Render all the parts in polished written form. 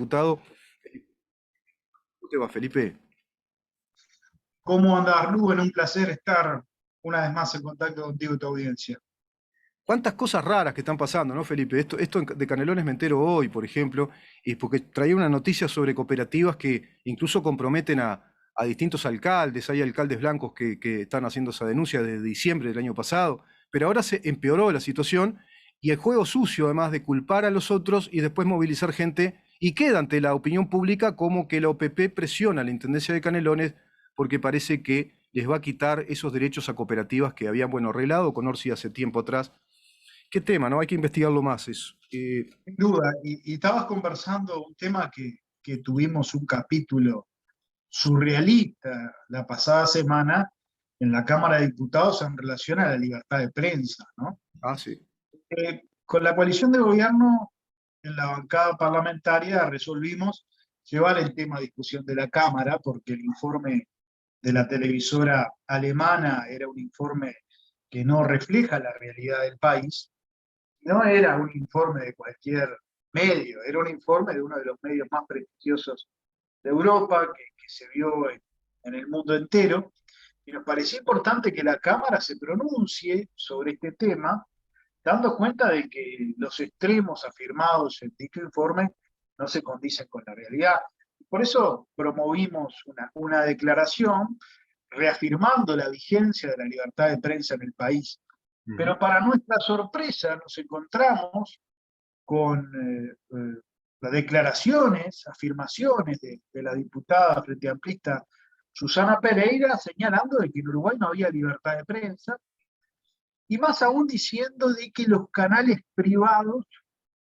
diputado. ¿Cómo te va, Felipe? ¿Cómo andás, Rubén? Un placer estar una vez más en contacto contigo y tu audiencia. ¿Cuántas cosas raras que están pasando, ¿no, Felipe? Esto de Canelones me entero hoy, por ejemplo, y porque traía una noticia sobre cooperativas que incluso comprometen a distintos alcaldes. Hay alcaldes blancos que están haciendo esa denuncia desde diciembre del año pasado, pero ahora se empeoró la situación y el juego sucio, además de culpar a los otros y después movilizar gente, y queda ante la opinión pública como que la OPP presiona a la Intendencia de Canelones porque parece que les va a quitar esos derechos a cooperativas que habían, bueno, arreglado con Orsi hace tiempo atrás. Qué tema, ¿no? Hay que investigarlo más eso. Sin duda, y estabas conversando un tema que tuvimos un capítulo surrealista la pasada semana en la Cámara de Diputados en relación a la libertad de prensa, ¿no? Sí. Con la coalición de gobierno en la bancada parlamentaria resolvimos llevar el tema a discusión de la Cámara porque el informe de la televisora alemana era un informe que no refleja la realidad del país. No era un informe de cualquier medio, era un informe de uno de los medios más prestigiosos de Europa, que se vio en el mundo entero, y nos parecía importante que la Cámara se pronuncie sobre este tema, dando cuenta de que los extremos afirmados en dicho informe no se condicen con la realidad. Por eso promovimos una declaración reafirmando la vigencia de la libertad de prensa en el país. Ujú. Pero para nuestra sorpresa nos encontramos con las declaraciones, afirmaciones de la diputada frente amplista Susana Pereira señalando de que en Uruguay no había libertad de prensa y más aún diciendo de que los canales privados,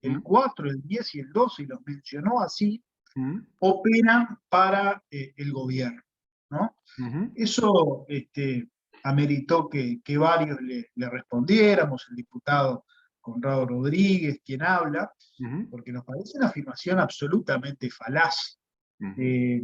el Mm, 4, el 10 y el 12, y los mencionó así, mm, operan para el gobierno, ¿no? ujú, Eso ameritó que varios le respondiéramos, el diputado Conrado Rodríguez, quien habla, ujú, porque nos parece una afirmación absolutamente falaz. ujú. Eh,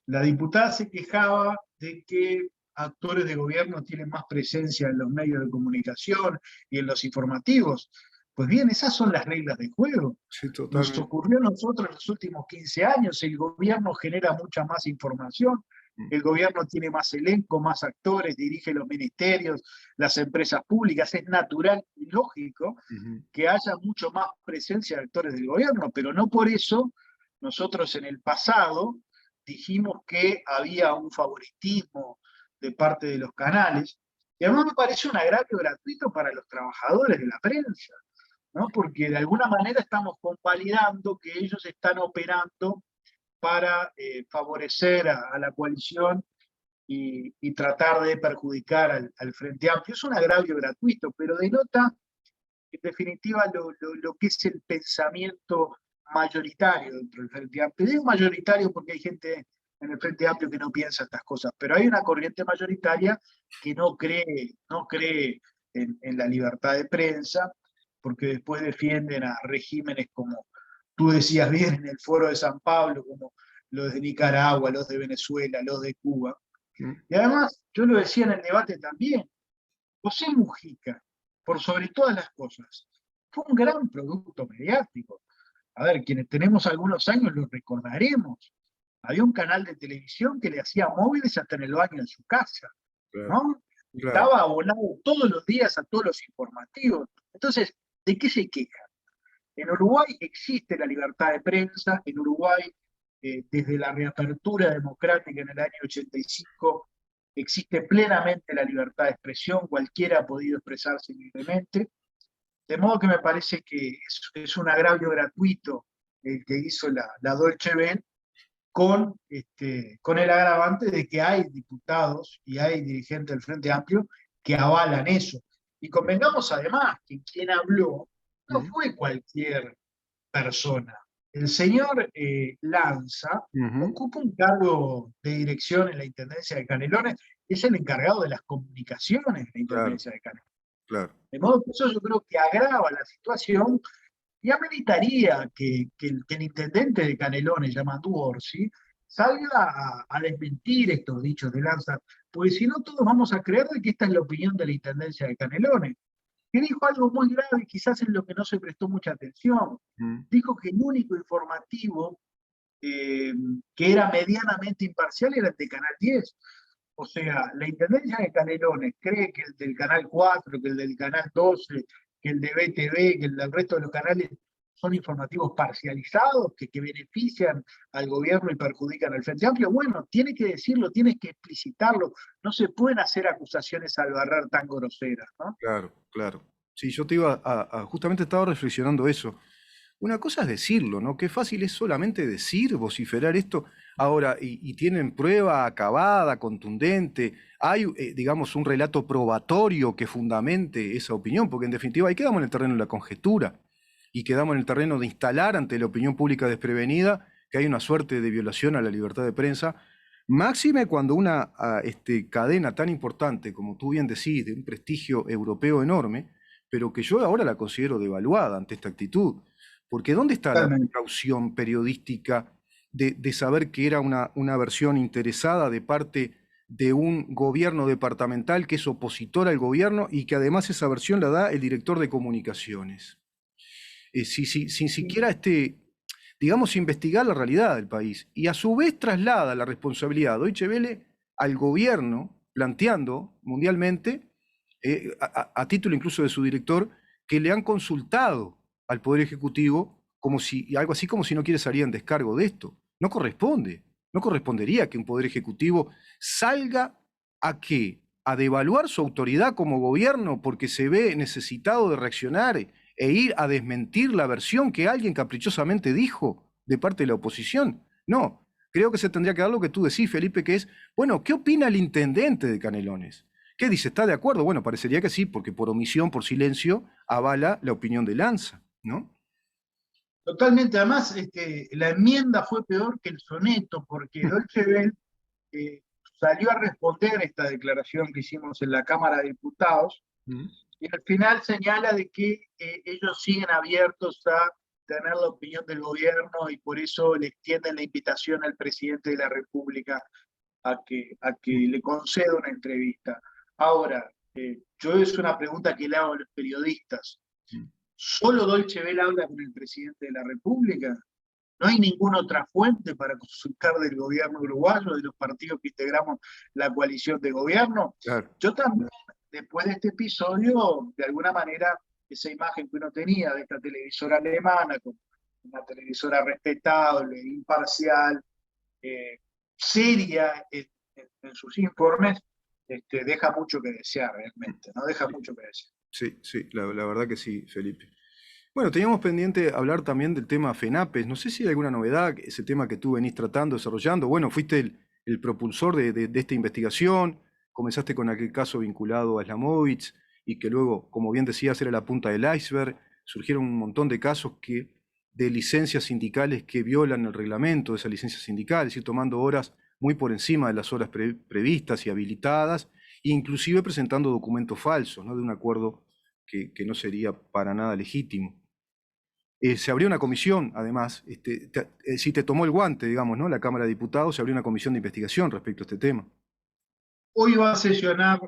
la diputada se quejaba de que actores de gobierno tienen más presencia en los medios de comunicación y en los informativos. Pues bien, esas son las reglas del juego. Sí, Nos totalmente. ocurrió a nosotros en los últimos 15 años, el gobierno genera mucha más información, Mm, el gobierno tiene más elenco, más actores, dirige los ministerios, las empresas públicas, es natural y lógico ujú. que haya mucho más presencia de actores del gobierno, pero no por eso nosotros en el pasado dijimos que había un favoritismo de parte de los canales, y además me parece un agravio gratuito para los trabajadores de la prensa, ¿no? Porque de alguna manera estamos convalidando que ellos están operando para favorecer a la coalición y tratar de perjudicar al Frente Amplio. Es un agravio gratuito, pero denota en definitiva lo que es el pensamiento mayoritario dentro del Frente Amplio. Digo mayoritario porque hay gente en el Frente Amplio que no piensa estas cosas, pero hay una corriente mayoritaria que no cree en la libertad de prensa, porque después defienden a regímenes como tú decías bien en el Foro de San Pablo, como los de Nicaragua, los de Venezuela, los de Cuba. Mm. Y además, yo lo decía en el debate también, José Mujica, por sobre todas las cosas, fue un gran producto mediático. A ver, quienes tenemos algunos años lo recordaremos. Había un canal de televisión que le hacía móviles hasta en el baño de su casa, Claro, ¿no? claro. Estaba abonado todos los días a todos los informativos. Entonces, ¿de qué se queja? En Uruguay existe la libertad de prensa, en Uruguay, desde la reapertura democrática en el año 85, existe plenamente la libertad de expresión, cualquiera ha podido expresarse libremente, de modo que me parece que es un agravio gratuito el que hizo la Deutsche Welle con el agravante de que hay diputados y hay dirigentes del Frente Amplio que avalan eso. Y convengamos además que quien habló no Mm, fue cualquier persona. El señor Lanza ujú. ocupa un cargo de dirección en la Intendencia de Canelones, es el encargado de las comunicaciones de la Claro, Intendencia de Canelones. claro. De modo que eso yo creo que agrava la situación y ameritaría que el intendente de Canelones, Yamatú Orsi, salga a desmentir estos dichos de Lanza, porque si no todos vamos a creer de que esta es la opinión de la Intendencia de Canelones, que dijo algo muy grave y quizás en lo que no se prestó mucha atención. Mm, Dijo que el único informativo eh, que era medianamente imparcial era el de Canal 10. O sea, la Intendencia de Canelones cree que el del Canal 4, que el del Canal 12, que el de BTV, que el del resto de los canales son informativos parcializados, que benefician al gobierno y perjudican al Frente Amplio. Bueno, tiene que decirlo, tienes que explicitarlo. No se pueden hacer acusaciones al barrer tan groseras, ¿no? Claro, claro. Sí, yo te iba justamente estaba reflexionando eso. Una cosa es decirlo, ¿no? Qué fácil es solamente decir, vociferar esto. Ahora, y tienen prueba acabada, contundente. Hay, digamos, un relato probatorio que fundamente esa opinión, porque en definitiva ahí quedamos en el terreno de la conjetura y quedamos en el terreno de instalar ante la opinión pública desprevenida que hay una suerte de violación a la libertad de prensa. Máxime cuando una cadena tan importante, como tú bien decís, de un prestigio europeo enorme, pero que yo ahora la considero devaluada ante esta actitud. Porque ¿dónde está la Totalmente. precaución periodística de saber que era una versión interesada de parte de un gobierno departamental que es opositor al gobierno y que además esa versión la da el director de comunicaciones? Sin siquiera digamos, investigar la realidad del país. Y a su vez traslada la responsabilidad de Deutsche Welle al gobierno, planteando mundialmente, a título incluso de su director, que le han consultado al Poder Ejecutivo como si, algo así como si no quiere salir en descargo de esto. No corresponde. No correspondería que un Poder Ejecutivo salga a qué, a devaluar su autoridad como gobierno porque se ve necesitado de reaccionar e ir a desmentir la versión que alguien caprichosamente dijo de parte de la oposición. No, creo que se tendría que dar lo que tú decís, Felipe, que es, bueno, ¿qué opina el intendente de Canelones? ¿Qué dice? ¿Está de acuerdo? Bueno, parecería que sí, porque por omisión, por silencio, avala la opinión de Lanza, ¿no? Totalmente. Además, la enmienda fue peor que el soneto, porque Dolce Bell eh, salió a responder esta declaración que hicimos en la Cámara de Diputados, Mm. y al final señala de que ellos siguen abiertos a tener la opinión del gobierno y por eso le extienden la invitación al presidente de la República a que le conceda una entrevista. Ahora, yo es una pregunta que le hago a los periodistas. Mm. ¿Solo Dolce Vela habla con el presidente de la República? ¿No hay ninguna otra fuente para consultar del gobierno uruguayo, de los partidos que integramos la coalición de gobierno? Claro. Yo también, después de este episodio, de alguna manera, esa imagen que uno tenía de esta televisora alemana, como una televisora respetable, imparcial, eh, seria en sus informes, deja mucho que desear realmente, ¿no? Deja mucho que desear. Sí, sí, la verdad que sí, Felipe. Bueno, teníamos pendiente hablar también del tema FENAPES. No sé si hay alguna novedad, ese tema que tú venís tratando, desarrollando. Bueno, fuiste el propulsor de esta investigación, comenzaste con aquel caso vinculado a Slamovich y que luego, como bien decías, era la punta del iceberg. Surgieron un montón de casos de licencias sindicales que violan el reglamento de esas licencias sindicales, y tomando horas muy por encima de las horas previstas y habilitadas, e inclusive presentando documentos falsos, ¿no? De un acuerdo que no sería para nada legítimo. Se abrió una comisión, además, si te tomó el guante, digamos, ¿no? La Cámara de Diputados, se abrió una comisión de investigación respecto a este tema. Hoy va a sesionar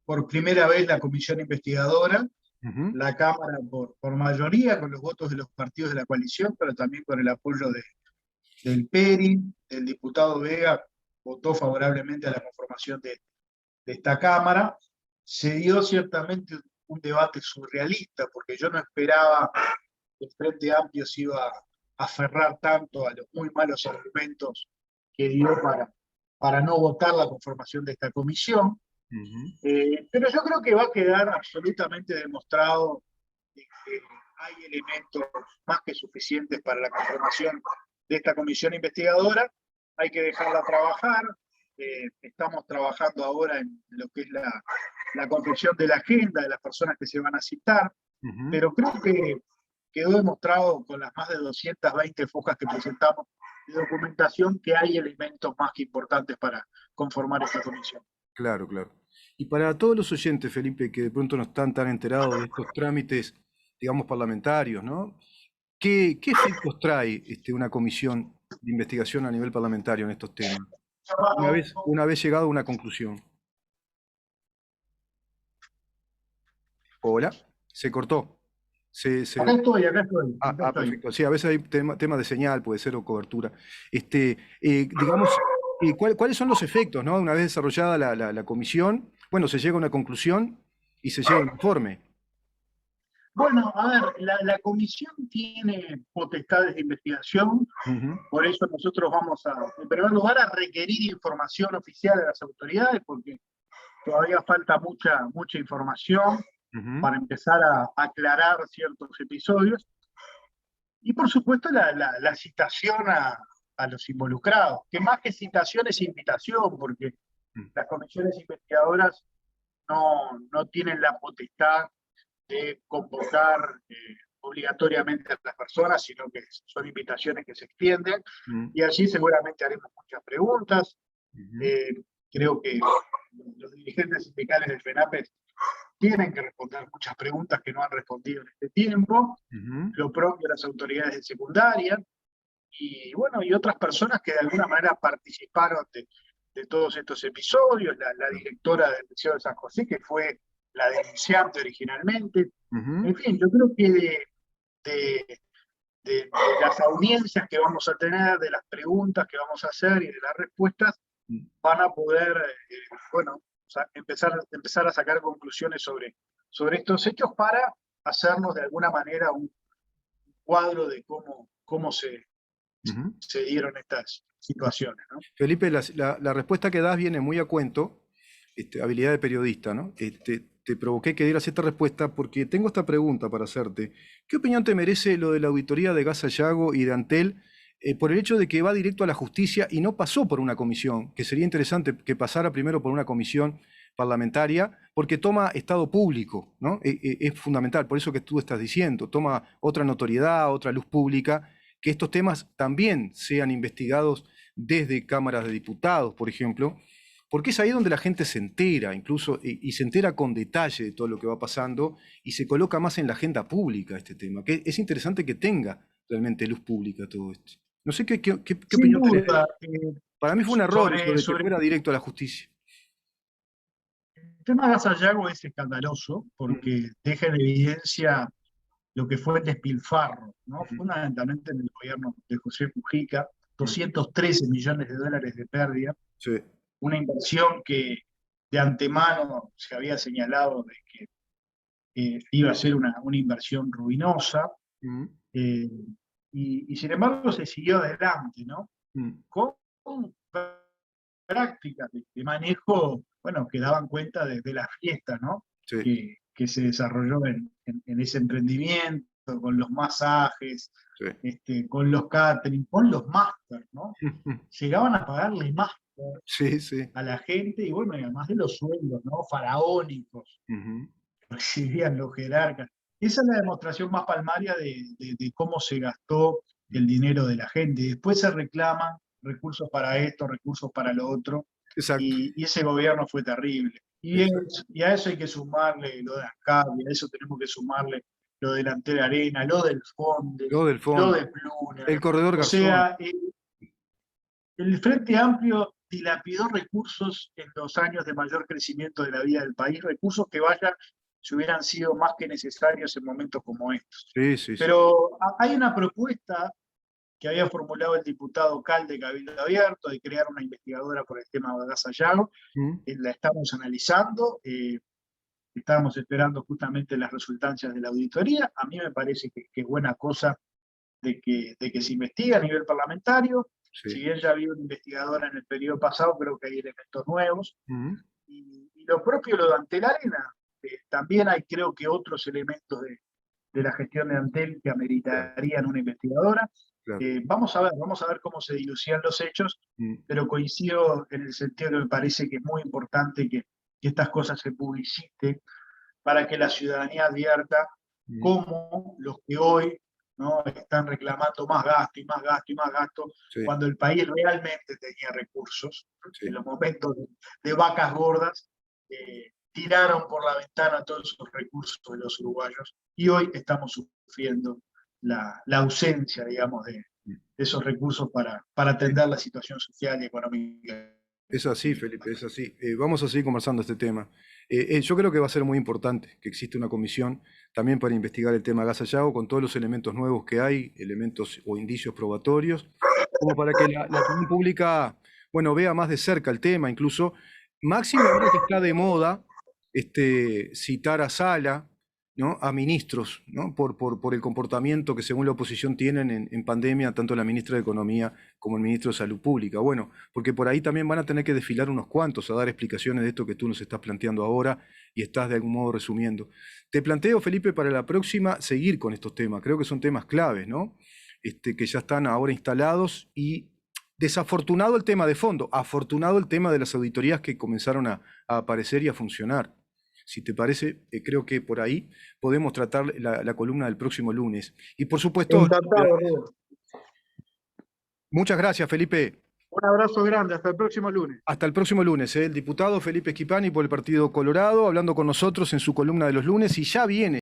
por primera vez la comisión investigadora, Ujú. la Cámara por mayoría, con los votos de los partidos de la coalición, pero también con el apoyo del PERI, el diputado Vega votó favorablemente a la conformación de esta Cámara. Se dio ciertamente un debate surrealista, porque yo no esperaba que el Frente Amplio se iba a aferrar tanto a los muy malos argumentos que dio para no votar la conformación de esta comisión. Ujú. Pero yo creo que va a quedar absolutamente demostrado que hay elementos más que suficientes para la conformación de esta comisión investigadora. Hay que dejarla trabajar. Estamos trabajando ahora en lo que es la confección de la agenda de las personas que se van a citar, Ujú. pero creo que quedó demostrado con las más de 220 fojas que presentamos de documentación que hay elementos más que importantes para conformar esta comisión. Claro, claro. Y para todos los oyentes, Felipe, que de pronto no están tan enterados de estos trámites, digamos, parlamentarios, ¿no? ¿Qué efectos trae una comisión de investigación a nivel parlamentario en estos temas? Una vez llegado a una conclusión. Hola, se cortó. se, se- Acá estoy, acá estoy. perfecto. Sí, a veces hay temas de señal, puede ser, o cobertura. Digamos, ¿cuáles son los efectos, ¿no? Una vez desarrollada la comisión, bueno, se llega a una conclusión y se llega a un informe. Bueno, a ver, la comisión tiene potestades de investigación, Ujú, por eso nosotros vamos a, en primer lugar, a requerir información oficial de las autoridades, porque todavía falta mucha información ujú, para empezar a aclarar ciertos episodios. Y por supuesto la citación a los involucrados, que más que citación es invitación, porque mm, las comisiones investigadoras no tienen la potestad de convocar obligatoriamente a las personas, sino que son invitaciones que se extienden, mm, y allí seguramente haremos muchas preguntas. ujú, Eh, Creo que los dirigentes sindicales del FENAPES tienen que responder muchas preguntas que no han respondido en este tiempo, ujú, lo propio las autoridades de secundaria, y bueno, y otras personas que de alguna manera participaron de todos estos episodios, la directora del Liceo de San José, que fue la denunciante originalmente. ujú, En fin, yo creo que de, de las audiencias que vamos a tener, de las preguntas que vamos a hacer y de las respuestas, mm. van a poder, bueno, empezar a sacar conclusiones sobre estos hechos para hacernos de alguna manera un cuadro de cómo Ujú. se dieron estas situaciones, ¿no? Felipe, la respuesta que das viene muy a cuento, habilidad de periodista, ¿no? Te provoqué que dieras esta respuesta porque tengo esta pregunta para hacerte. ¿Qué opinión te merece lo de la auditoría de Gas Sayago y de Antel por el hecho de que va directo a la justicia y no pasó por una comisión? Que sería interesante que pasara primero por una comisión parlamentaria, porque toma estado público, ¿no? Es fundamental, por eso que tú estás diciendo, toma otra notoriedad, otra luz pública, que estos temas también sean investigados desde cámaras de diputados, por ejemplo, porque es ahí donde la gente se entera, incluso, y se entera con detalle de todo lo que va pasando y se coloca más en la agenda pública este tema, que es interesante que tenga realmente luz pública todo esto. No sé qué Sin opinión tenés de duda, eso. Para mí fue un error eso de que sobre fuera directo a la justicia. el tema de Gasallago es escandaloso Ujú, porque deja en evidencia lo que fue el despilfarro, ¿no? ujú, Fundamentalmente en el gobierno de José Mujica, ujú. 213 millones de dólares de pérdida, Sí. una inversión que de antemano se había señalado de que iba a ser una inversión ruinosa, Ujú, eh, y sin embargo se siguió adelante, ¿no? ujú. Con prácticas de manejo, bueno, que daban cuenta de la fiesta, ¿no? Sí. Que se desarrolló en ese emprendimiento, con los masajes, Sí. con los catering, con los máster, ¿no? Ujú. Llegaban a pagarle máster Sí, sí. a la gente, y bueno, y además de los sueldos, ¿no? Faraónicos Ujú. que recibían los jerarcas. Esa es la demostración más palmaria de cómo se gastó el dinero de la gente. Y después se reclaman recursos para esto, recursos para lo otro, Exacto. y ese gobierno fue terrible. Exacto. Y a eso hay que sumarle lo de ANCAP, y a eso tenemos que sumarle lo de Delantera Arena, lo del Lo Fondes, del lo fondo. de Pluner. El corredor O Garzón. sea, el Frente Amplio dilapidó recursos en los años de mayor crecimiento de la vida del país, recursos que si hubieran sido más que necesarios en momentos como estos. Sí, sí, sí. Pero hay una propuesta que había formulado el diputado Cal de Cabildo Abierto de crear una investigadora por el tema de Gasallago. Mm, La estamos analizando, estábamos esperando justamente las resultancias de la auditoría. A mí me parece que es buena cosa de que se investigue a nivel parlamentario. Si sí. bien ya había una investigadora en el periodo pasado, creo que hay elementos nuevos. Mm, Y lo propio lo de Antel Arena, también hay creo que otros elementos de la gestión de Antel que claro, ameritarían una investigadora. claro. Vamos a ver cómo se dilucidan los hechos, Mm, pero coincido en el sentido que me parece que es muy importante que estas cosas se publiciten para que la ciudadanía advierta mm, cómo los que hoy, ¿no?, están reclamando más gasto y más gasto y más gasto, sí, cuando el país realmente tenía recursos, en sí. los momentos de vacas gordas, tiraron por la ventana todos esos recursos de los uruguayos, y hoy estamos sufriendo la ausencia, digamos, de Mm. esos recursos para Sí. atender la situación social y económica Es así, Felipe, es así. Vamos a seguir conversando este tema. Yo creo que va a ser muy importante que exista una comisión también para investigar el tema Gas Sayago con todos los elementos nuevos que hay, elementos o indicios probatorios, como para que la opinión pública, bueno, vea más de cerca el tema, incluso máximo ahora que está de moda citar a Sala, ¿no? A ministros, ¿no? Por el comportamiento que según la oposición tienen en pandemia, tanto la ministra de Economía como el ministro de Salud Pública. Bueno, porque por ahí también van a tener que desfilar unos cuantos a dar explicaciones de esto que tú nos estás planteando ahora y estás de algún modo resumiendo. Te planteo, Felipe, para la próxima seguir con estos temas. Creo que son temas claves, ¿no? Que ya están ahora instalados y desafortunado el tema de fondo, afortunado el tema de las auditorías que comenzaron a aparecer y a funcionar. Si te parece, creo que por ahí podemos tratar la columna del próximo lunes. Y por supuesto, Encantado, Rubén. muchas gracias, Felipe. Un abrazo grande, hasta el próximo lunes. Hasta el próximo lunes. El diputado Felipe Schipani por el Partido Colorado, hablando con nosotros en su columna de los lunes, y ya viene.